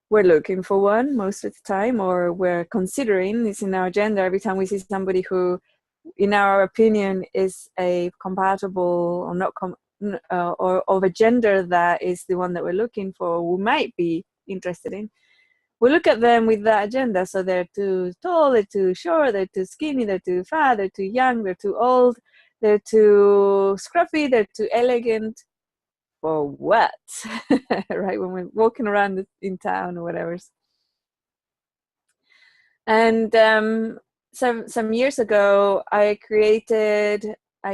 we're looking for one most of the time, or we're considering, it's in our agenda every time we see somebody who, in our opinion, is a compatible or not or of a gender that is the one that we're looking for, we might be interested in. We look at them with that agenda. So they're too tall, they're too short, they're too skinny, they're too fat, they're too young, they're too old, they're too scruffy, they're too elegant. For what? Right? When we're walking around in town or whatever. And some years ago, I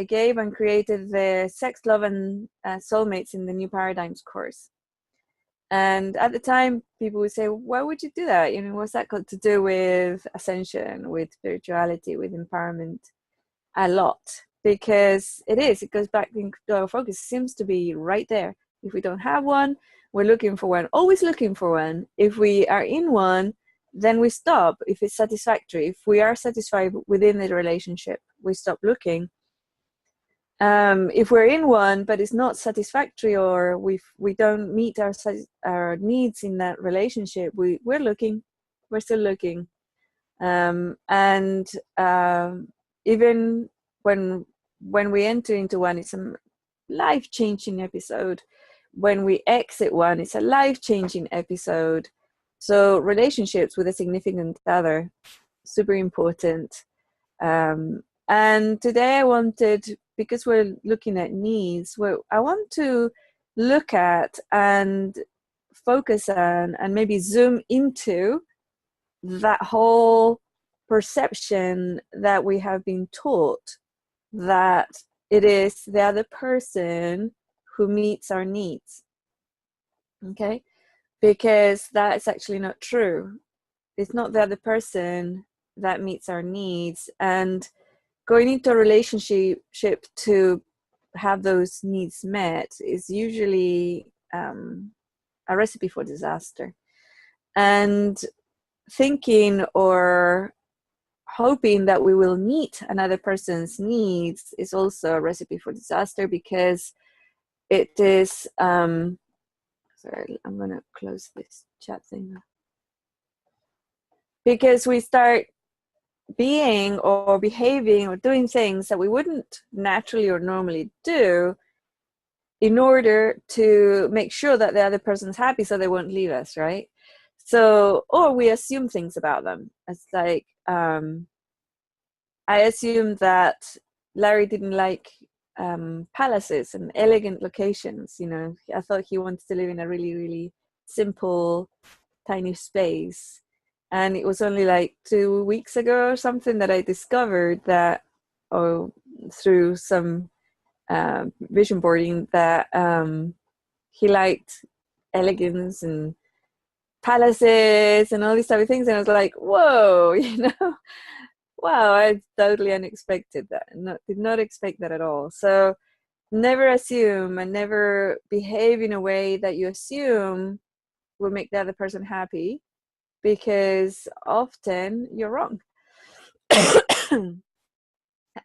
gave and created the Sex, Love, and Soulmates in the New Paradigms course. And at the time, people would say, why would you do that? You know, what's that got to do with ascension, with spirituality, with empowerment? A lot. Because it goes back into our focus, seems to be right there. If we don't have one, we're looking for one, always looking for one. If we are in one, then we stop. If it's satisfactory, if we are satisfied within the relationship, we stop looking. If we're in one but it's not satisfactory, or we don't meet our needs in that relationship, we're looking, we're still looking. Even when we enter into one, it's a life-changing episode. When we exit one, it's a life-changing episode. So relationships with a significant other, super important. And today I wanted, because we're looking at needs, I want to look at and focus on and maybe zoom into that whole perception that we have been taught, that it is the other person who meets our needs. Okay? Because that's actually not true. It's not the other person that meets our needs. And going into a relationship to have those needs met is usually a recipe for disaster. And thinking or hoping that we will meet another person's needs is also a recipe for disaster, because it is sorry, I'm gonna close this chat thing now. Because we start being or behaving or doing things that we wouldn't naturally or normally do in order to make sure that the other person's happy so they won't leave us, right? So, or we assume things about them. It's like, I assumed that Larry didn't like palaces and elegant locations. You know, I thought he wanted to live in a really, really simple, tiny space. And it was only like 2 weeks ago or something that I discovered that, through some vision boarding, that he liked elegance and palaces and all these type of things. And I was like, whoa, you know, wow, I totally unexpected that. Did not expect that at all. So never assume, and never behave in a way that you assume will make the other person happy, because often you're wrong.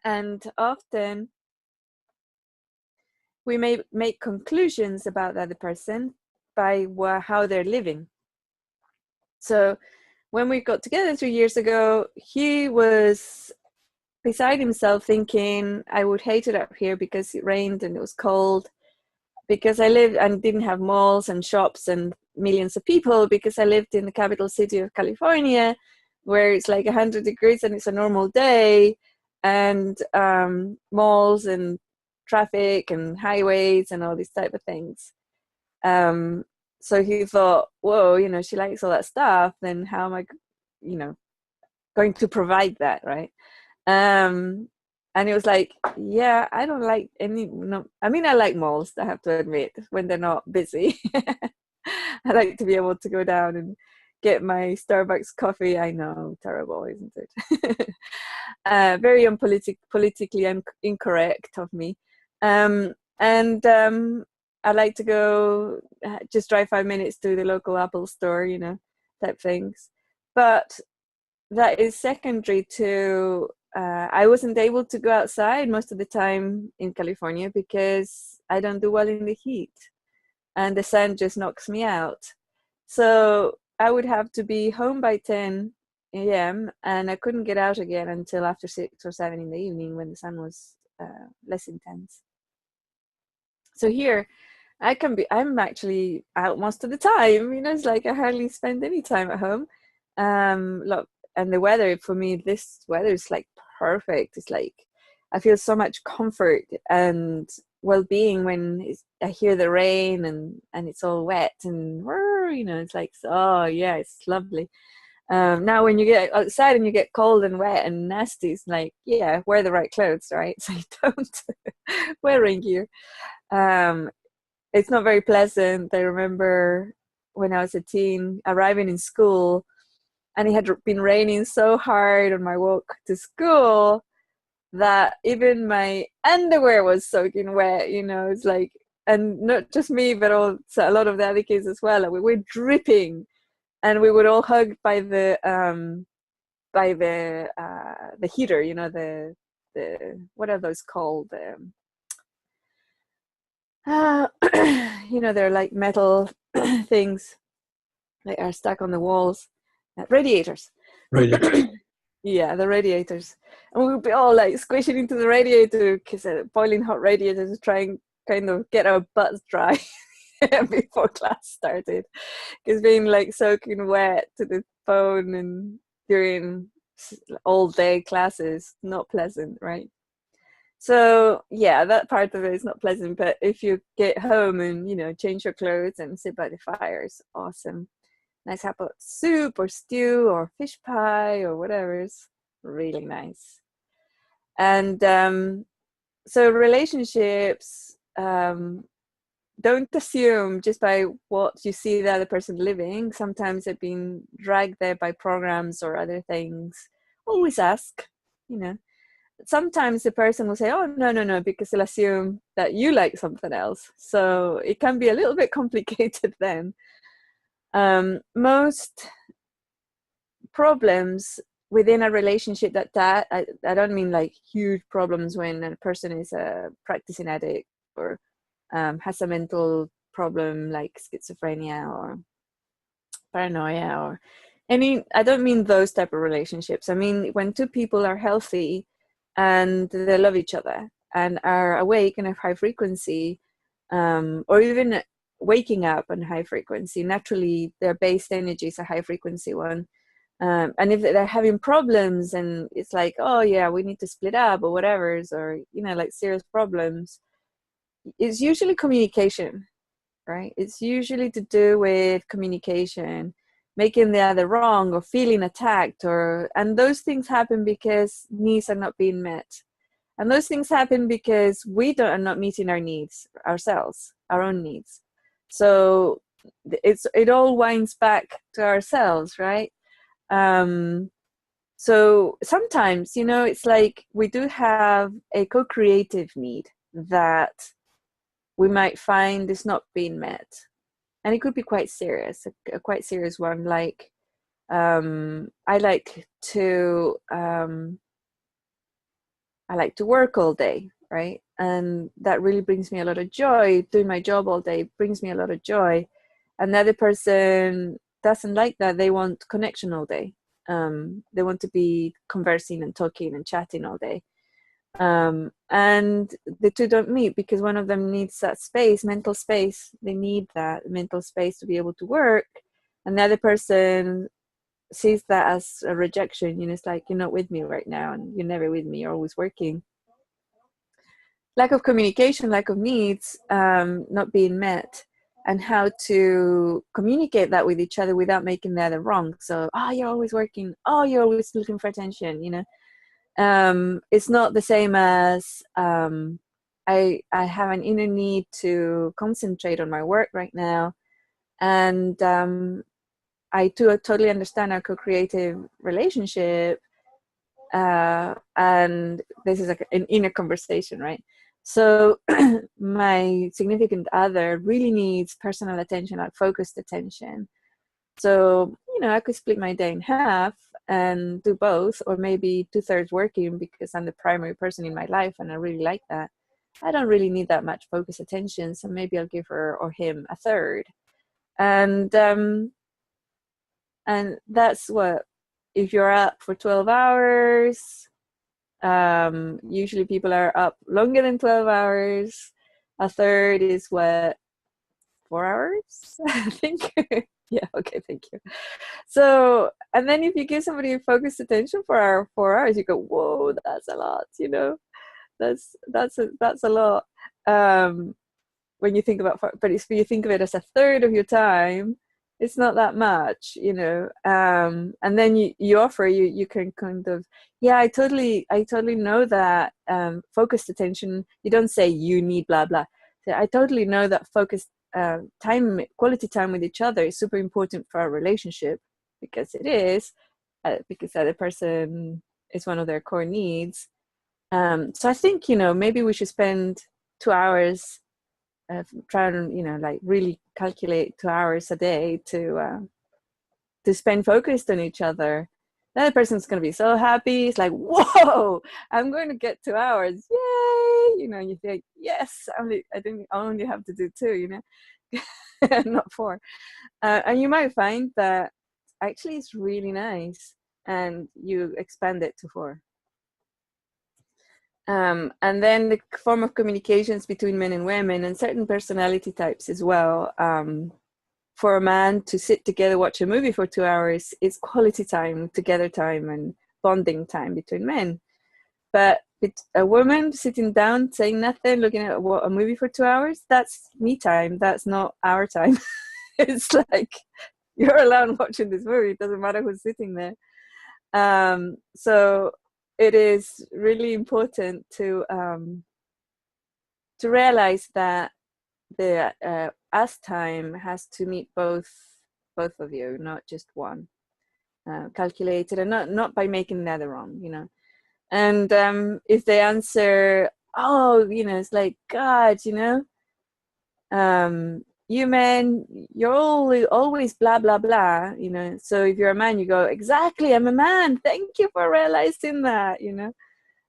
And often we may make conclusions about the other person by how they're living. So when we got together 3 years ago, he was beside himself thinking, I would hate it up here because it rained and it was cold, because I lived and didn't have malls and shops and millions of people, because I lived in the capital city of California, where it's like 100 degrees and it's a normal day, and malls and traffic and highways and all these type of things. So he thought, whoa, you know, she likes all that stuff, then how am I, you know, going to provide that, right? And it was like, yeah, I don't like I mean, I like malls, I have to admit, when they're not busy. I like to be able to go down and get my Starbucks coffee. I know, terrible, isn't it? Very politically incorrect of me. I like to go just drive 5 minutes to the local Apple store, you know, type things. But that is secondary to, I wasn't able to go outside most of the time in California because I don't do well in the heat and the sun just knocks me out. So I would have to be home by 10 a.m. and I couldn't get out again until after 6 or 7 in the evening when the sun was less intense. So here, I'm actually out most of the time. It's like I hardly spend any time at home. Look, and the weather for me, this weather is like perfect. It's like I feel so much comfort and well-being when I hear the rain and it's all wet and it's like, oh yeah, it's lovely. Now when you get outside and you get cold and wet and nasty, it's like, yeah, wear the right clothes, right? So you don't wear rain gear. It's not very pleasant. I remember when I was a teen arriving in school and it had been raining so hard on my walk to school that even my underwear was soaking wet. It's like, and not just me, but also a lot of the other kids as well. We were dripping, and we would all hug by the heater. The what are those called? They're like metal things that are stuck on the walls. Radiators. Radiators. Yeah, the radiators. And we would be all like squishing into the radiator, because a boiling hot radiator, to try and kind of get our butts dry before class started. Because being like soaking wet to the bone and during all day classes, not pleasant, right? So yeah, that part of it is not pleasant, but if you get home and change your clothes and sit by the fire, it's awesome. Nice hot pot soup or stew or fish pie or whatever is really nice. And so relationships, don't assume just by what you see the other person living. Sometimes they've been dragged there by programs or other things. Always ask. Sometimes the person will say, oh, no, because they'll assume that you like something else. So it can be a little bit complicated then. Most problems within a relationship I don't mean like huge problems when a person is a practicing addict or has a mental problem like schizophrenia or paranoia or I don't mean those type of relationships. I mean when two people are healthy and they love each other and are awake and have high frequency, or even waking up on high frequency. Naturally, their base energy is a high frequency one. And if they're having problems and it's like, oh yeah, we need to split up or whatever, or like serious problems, it's usually communication, right? It's usually to do with communication, making the other wrong or feeling attacked, and those things happen because needs are not being met. And those things happen because we are not meeting our needs ourselves, our own needs. So it all winds back to ourselves, right? So sometimes, it's like we do have a co-creative need that we might find is not being met. And it could be quite serious, a quite serious one. Like, I like to work all day, right? And that really brings me a lot of joy. Doing my job all day brings me a lot of joy. Another person doesn't like that. They want connection all day. They want to be conversing and talking and chatting all day. And the two don't meet because one of them needs that space, mental space. They need that mental space to be able to work. Another person sees that as a rejection. It's like, you're not with me right now and you're never with me, you're always working. Lack of communication, lack of needs not being met, and how to communicate that with each other without making the other wrong. So, you're always working, you're always looking for attention, it's not the same as I have an inner need to concentrate on my work right now, and I totally understand our co-creative relationship, and this is like an inner conversation, right? So my significant other really needs personal attention, like focused attention. So, I could split my day in half and do both, or maybe 2/3 working because I'm the primary person in my life and I really like that. I don't really need that much focused attention, so maybe I'll give her or him a third. And And that's what, if you're up for 12 hours, usually people are up longer than 12 hours. A third is what, 4 hours, I think. Yeah, okay, thank you. So, and then if you give somebody focused attention for 4 hours, you go, whoa, that's a lot, you know. That's a lot. When you think about, but if you think of it as a third of your time, it's not that much, you know. And then you offer, you can kind of, yeah, I totally know that focused attention. You don't say you need blah blah. So I totally know that focused time, quality time with each other is super important for our relationship, because it is, because the other person is one of their core needs. So I think, you know, maybe we should spend 2 hours, try to, you know, like really calculate 2 hours a day to spend focused on each other. The other person's going to be so happy. It's like, whoa, I'm going to get 2 hours. Yay. You know, and you think, yes, I only have to do two, you know, not four. And you might find that actually it's really nice, and you expand it to four. And then the form of communications between men and women, and certain personality types as well. For a man to sit together, watch a movie for 2 hours, it's quality time, together time, and bonding time between men. But a woman sitting down, saying nothing, looking at a movie for 2 hours, that's me time. That's not our time. It's like, you're alone watching this movie. It doesn't matter who's sitting there. So it is really important to realize that the us time has to meet both of you, not just one. Calculated, and not by making the other wrong, you know. And if they answer, oh, you know, it's like, God, you know, you men, you're always blah blah blah, you know. So if you're a man, you go, exactly, I'm a man, thank you for realizing that, you know.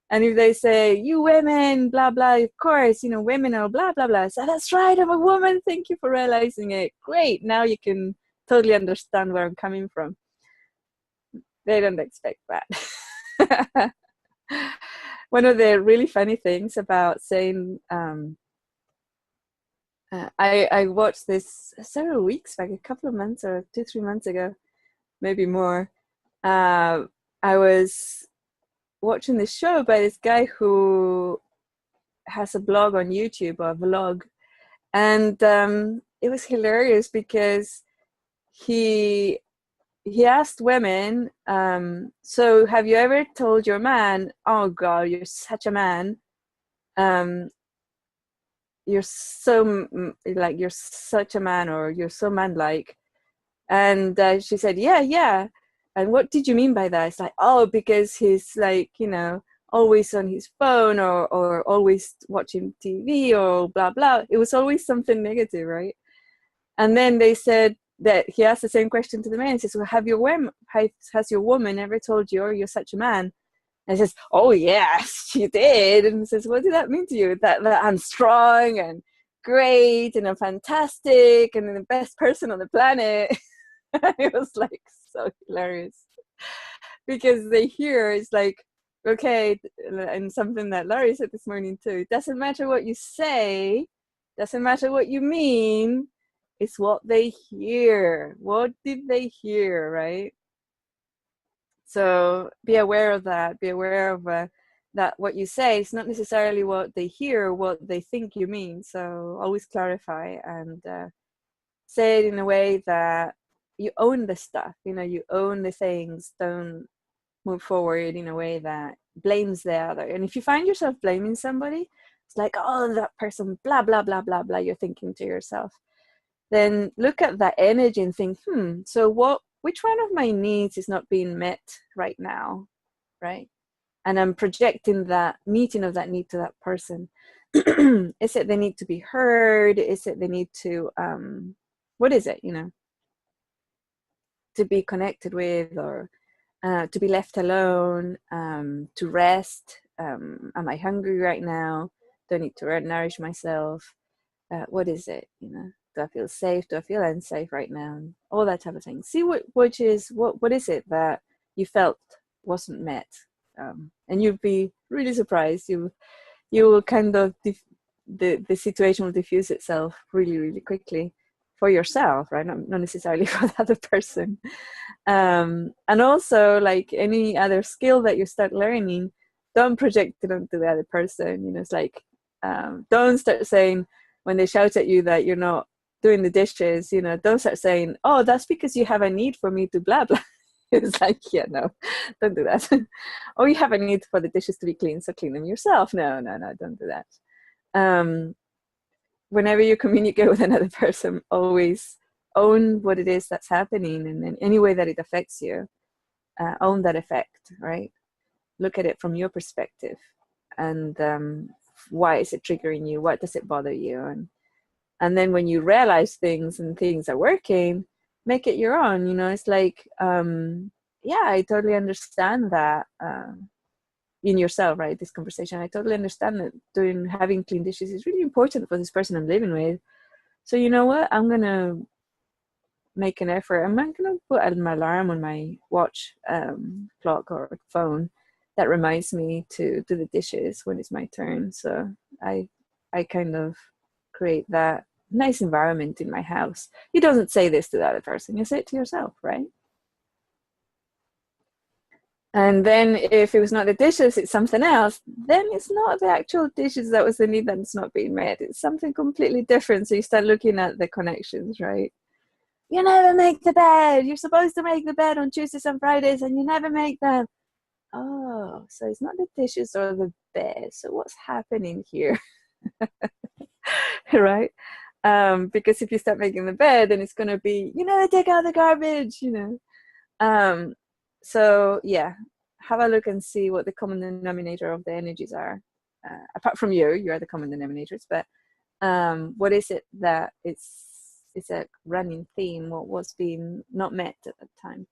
And if they say, you women, blah blah, of course, you know, women are blah blah blah, so that's right, I'm a woman, thank you for realizing it, great, now you can totally understand where I'm coming from. They don't expect that. One of the really funny things about saying, I watched this several weeks back, a couple of months or 2-3 months ago, maybe more. I was watching this show by this guy who has a blog on YouTube, or a vlog, and it was hilarious because he asked women, so have you ever told your man, oh God, you're such a man, you're so, like, you're such a man, or you're so man-like? And she said, yeah. And what did you mean by that? It's like, oh, because he's, like, you know, always on his phone, or always watching TV, or blah blah. It was always something negative, right? And then they said that he asked the same question to the man. He says, well, has your woman ever told you, oh, you're such a man? And he says, oh yes, she did. And he says, what did that mean to you? That I'm strong and great and I'm fantastic and the best person on the planet. It was like so hilarious, because they hear, it's like, okay, and something that Larry said this morning too, it doesn't matter what you say, doesn't matter what you mean, it's what they hear. What did they hear, right? So be aware of that. Be aware of that what you say is not necessarily what they hear or what they think you mean. So always clarify, and say it in a way that you own the stuff, you know, you own the things. Don't move forward in a way that blames the other. And if you find yourself blaming somebody, it's like, oh, that person, blah, blah, blah, blah, blah, you're thinking to yourself. Then look at that energy and think, so which one of my needs is not being met right now, right? And I'm projecting that meeting of that need to that person. Is it they need to be heard? Is it they need to, what is it, you know, to be connected with, or to be left alone, to rest? Am I hungry right now? Do I need to nourish myself? What is it, you know? Do I feel safe? Do I feel unsafe right now? And all that type of thing. See what is it that you felt wasn't met, and you'd be really surprised. You will kind of the situation will diffuse itself really, really quickly for yourself, right? Not necessarily for the other person. And also, like any other skill that you start learning, don't project it onto the other person. You know, it's like, don't start saying when they shout at you that you're not doing the dishes, you know, don't start saying, oh, that's because you have a need for me to blah blah. It's like, yeah, no, don't do that. Or you have a need for the dishes to be clean, so clean them yourself. No, don't do that. Whenever you communicate with another person, always own what it is that's happening, and in any way that it affects you, own that effect, right? Look at it from your perspective, and why is it triggering you? What does it bother you? And then when you realize things and things are working, make it your own. You know, it's like, yeah, I totally understand that. In yourself, right? This conversation, I totally understand that having clean dishes is really important for this person I'm living with. So you know what? I'm gonna make an effort. I'm not gonna put an alarm on my watch, clock or phone that reminds me to do the dishes when it's my turn. So I kind of create that nice environment in my house. You doesn't say this to the other person. You say it to yourself, right? And then if it was not the dishes, it's something else, then it's not the actual dishes that was the need that's not being met. It's something completely different. So you start looking at the connections, right? You never make the bed. You're supposed to make the bed on Tuesdays and Fridays, and you never make them. Oh, so it's not the dishes or the bed. So what's happening here? Right? Because if you start making the bed, then it's going to be, you never take out the garbage, you know. So yeah, have a look and see what the common denominator of the energies are. Apart from you are the common denominators, but what is it that it's a running theme? What was being not met at that time?